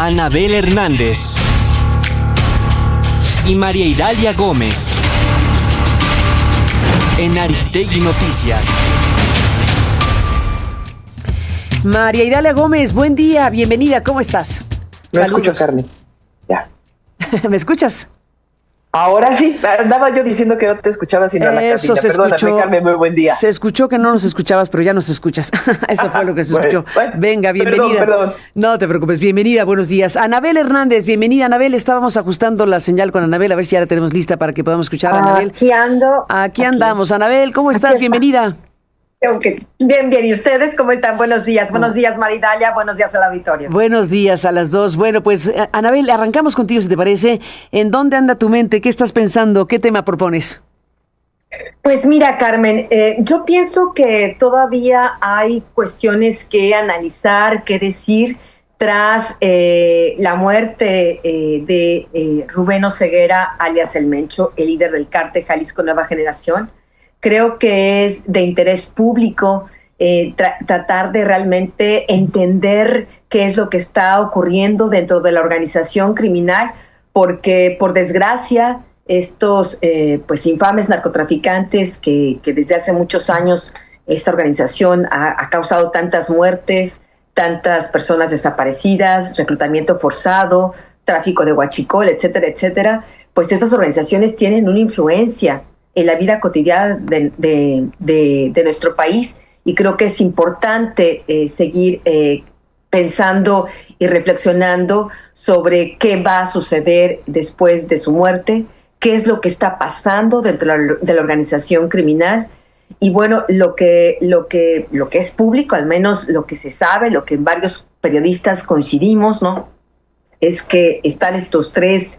Anabel Hernández y María Idalia Gómez en Aristegui Noticias. María Idalia Gómez, buen día, bienvenida, ¿cómo estás? No Saludos. escucho, Carmen. Ya. ¿Me escuchas? Ahora sí, andaba yo diciendo que no te escuchaba sino en la Eso cabina. se Perdóname, escuchó. Carmen, muy buen día. Se escuchó que no nos escuchabas, pero ya nos escuchas. Eso fue lo que se escuchó. Bueno, Venga, bienvenida. Perdón. No te preocupes, bienvenida, buenos días. Anabel Hernández, bienvenida, Anabel. Estábamos ajustando la señal con Anabel, a ver si ya la tenemos lista para que podamos escuchar a Anabel. Aquí andamos. Anabel, ¿cómo estás? Bienvenida. Okay. Bien, ¿y ustedes cómo están? Buenos días, María Idalia, buenos días al auditorio. Buenos días a las dos. Bueno, pues, Anabel, arrancamos contigo, si te parece. ¿En dónde anda tu mente? ¿Qué estás pensando? ¿Qué tema propones? Pues mira, Carmen, yo pienso que todavía hay cuestiones que analizar, que decir tras la muerte de Rubén Oseguera, alias El Mencho, el líder del cártel Jalisco Nueva Generación. Creo que es de interés público tratar de realmente entender qué es lo que está ocurriendo dentro de la organización criminal, porque por desgracia estos pues infames narcotraficantes que desde hace muchos años esta organización ha causado tantas muertes, tantas personas desaparecidas, reclutamiento forzado, tráfico de huachicol, etcétera, etcétera, pues estas organizaciones tienen una influencia en la vida cotidiana de nuestro país, y creo que es importante seguir pensando y reflexionando sobre qué va a suceder después de su muerte, qué es lo que está pasando dentro de la organización criminal. Y bueno, lo que es público, al menos lo que se sabe, lo que varios periodistas coincidimos, ¿no?, es que están estos tres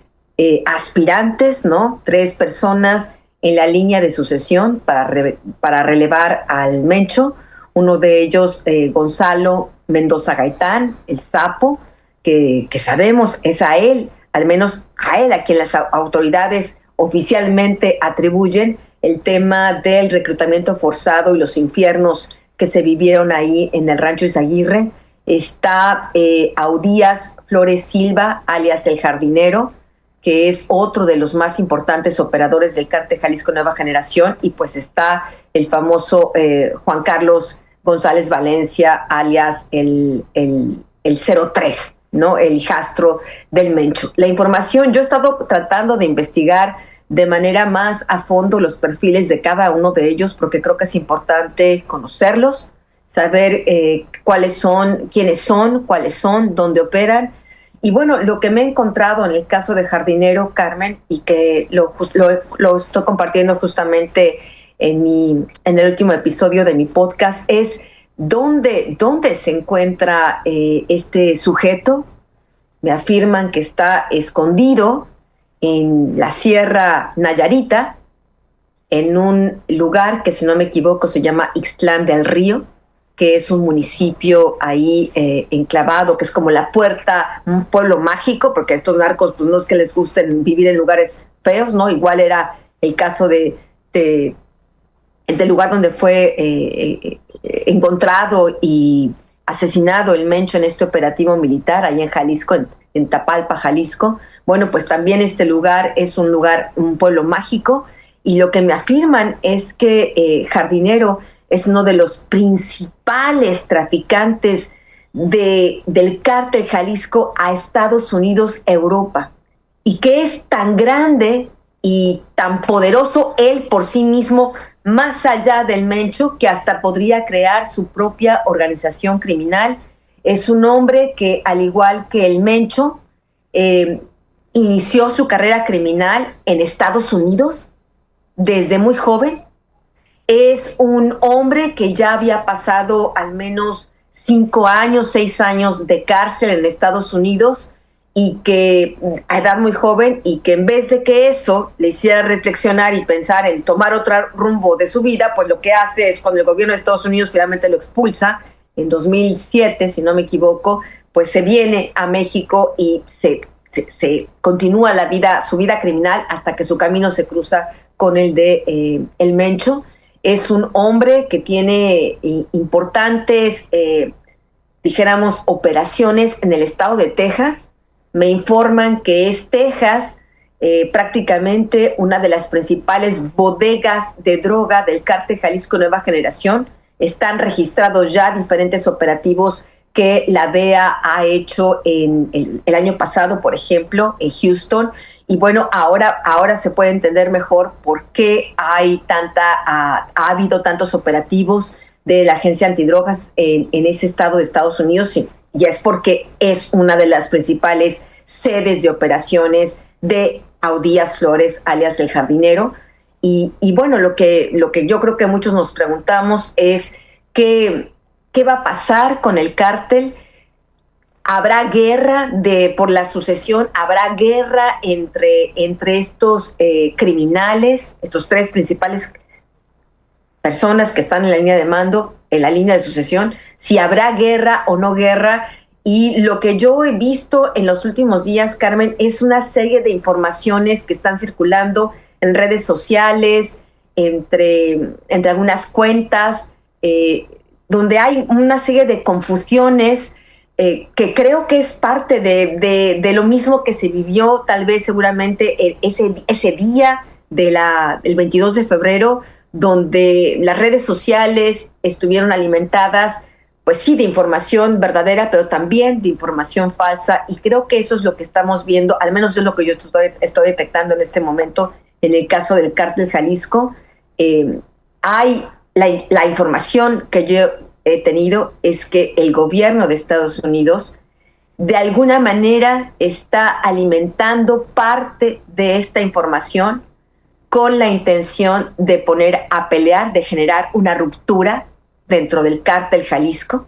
aspirantes, ¿no?, tres personas en la línea de sucesión para relevar al Mencho. Uno de ellos, Gonzalo Mendoza Gaitán, el Sapo, que sabemos es a él, al menos a él, a quien las autoridades oficialmente atribuyen el tema del reclutamiento forzado y los infiernos que se vivieron ahí en el Rancho Izaguirre. Está Audías Flores Silva, alias El Jardinero, que es otro de los más importantes operadores del cártel Jalisco Nueva Generación, y pues está el famoso Juan Carlos González Valencia, alias el 03, ¿no?, el hijastro del Mencho. La información, yo he estado tratando de investigar de manera más a fondo los perfiles de cada uno de ellos, porque creo que es importante conocerlos, saber quiénes son, cuáles son, dónde operan. Y bueno, lo que me he encontrado en el caso de Jardinero, Carmen, y que lo estoy compartiendo justamente en el último episodio de mi podcast, es dónde se encuentra este sujeto. Me afirman que está escondido en la Sierra Nayarita, en un lugar que, si no me equivoco, se llama Ixtlán del Río, que es un municipio ahí enclavado, que es como la puerta, un pueblo mágico, porque a estos narcos pues no es que les gusten vivir en lugares feos, ¿no? Igual era el caso del lugar donde fue encontrado y asesinado el Mencho en este operativo militar, allá en Jalisco, en Tapalpa, Jalisco. Bueno, pues también este lugar es un pueblo mágico, y lo que me afirman es que Jardinero es uno de los principales traficantes del cártel Jalisco a Estados Unidos, Europa, y que es tan grande y tan poderoso él por sí mismo, más allá del Mencho, que hasta podría crear su propia organización criminal. Es un hombre que, al igual que el Mencho, inició su carrera criminal en Estados Unidos desde muy joven. Es un hombre que ya había pasado al menos 5 años, 6 años de cárcel en Estados Unidos, y que a edad muy joven, y que en vez de que eso le hiciera reflexionar y pensar en tomar otro rumbo de su vida, pues lo que hace es, cuando el gobierno de Estados Unidos finalmente lo expulsa en 2007, si no me equivoco, pues se viene a México y se continúa su vida criminal hasta que su camino se cruza con el de El Mencho. Es un hombre que tiene importantes, dijéramos, operaciones en el estado de Texas, me informan que es Texas, prácticamente una de las principales bodegas de droga del cártel Jalisco Nueva Generación. Están registrados ya diferentes operativos que la DEA ha hecho en el año pasado, por ejemplo, en Houston. Y bueno, ahora se puede entender mejor por qué ha habido tantos operativos de la Agencia Antidrogas en ese estado de Estados Unidos. Y es porque es una de las principales sedes de operaciones de Audías Flores, alias El Jardinero. Y bueno, lo que yo creo que muchos nos preguntamos es ¿qué va a pasar con el cártel? ¿Habrá guerra por la sucesión? ¿Habrá guerra entre estos criminales, estos tres principales personas que están en la línea de mando, en la línea de sucesión? Si habrá guerra o no guerra. Y lo que yo he visto en los últimos días, Carmen, es una serie de informaciones que están circulando en redes sociales, entre algunas cuentas, donde hay una serie de confusiones que creo que es parte de lo mismo que se vivió tal vez seguramente ese día del 22 de febrero, donde las redes sociales estuvieron alimentadas, pues sí, de información verdadera, pero también de información falsa, y creo que eso es lo que estamos viendo, al menos es lo que yo estoy detectando en este momento en el caso del cártel Jalisco. Hay la información que yo he tenido es que el gobierno de Estados Unidos de alguna manera está alimentando parte de esta información con la intención de poner a pelear, de generar una ruptura dentro del cártel Jalisco,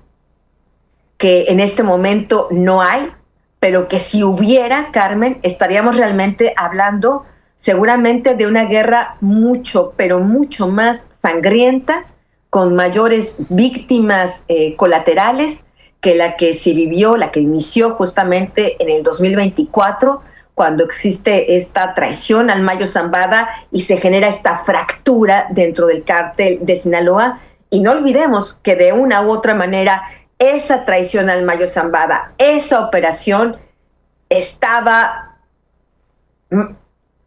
que en este momento no hay, pero que si hubiera, Carmen, estaríamos realmente hablando seguramente de una guerra mucho, pero mucho más sangrienta, con mayores víctimas colaterales que la que se vivió, la que inició justamente en el 2024, cuando existe esta traición al Mayo Zambada y se genera esta fractura dentro del cártel de Sinaloa. Y no olvidemos que de una u otra manera esa traición al Mayo Zambada, esa operación estaba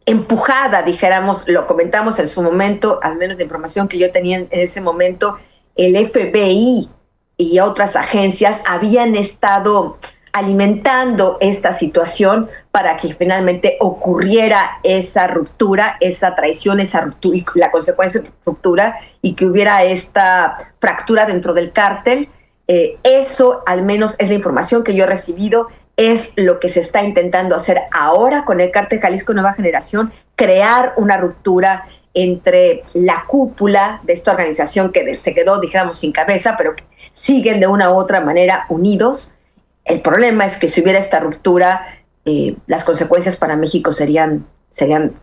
empujada, dijéramos, lo comentamos en su momento, al menos la información que yo tenía en ese momento, el FBI y otras agencias habían estado alimentando esta situación para que finalmente ocurriera esa ruptura, esa traición, esa ruptura, y la consecuencia de ruptura, y que hubiera esta fractura dentro del cártel. Eso al menos es la información que yo he recibido, es lo que se está intentando hacer ahora con el cártel Jalisco Nueva Generación, crear una ruptura entre la cúpula de esta organización que se quedó, dijéramos, sin cabeza, pero que siguen de una u otra manera unidos. El problema es que si hubiera esta ruptura, las consecuencias para México serían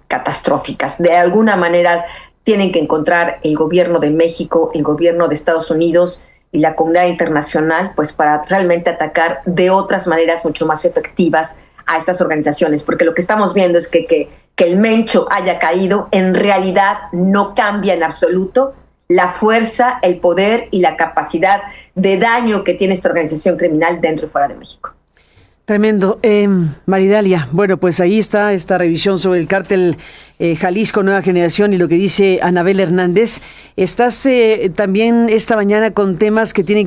catastróficas. De alguna manera tienen que encontrar el gobierno de México, el gobierno de Estados Unidos y la comunidad internacional, pues para realmente atacar de otras maneras mucho más efectivas a estas organizaciones, porque lo que estamos viendo es que el Mencho haya caído, en realidad no cambia en absoluto la fuerza, el poder y la capacidad de daño que tiene esta organización criminal dentro y fuera de México. Tremendo. Maridalia, bueno, pues ahí está esta revisión sobre el cártel Jalisco Nueva Generación y lo que dice Anabel Hernández. Estás también esta mañana con temas que tienen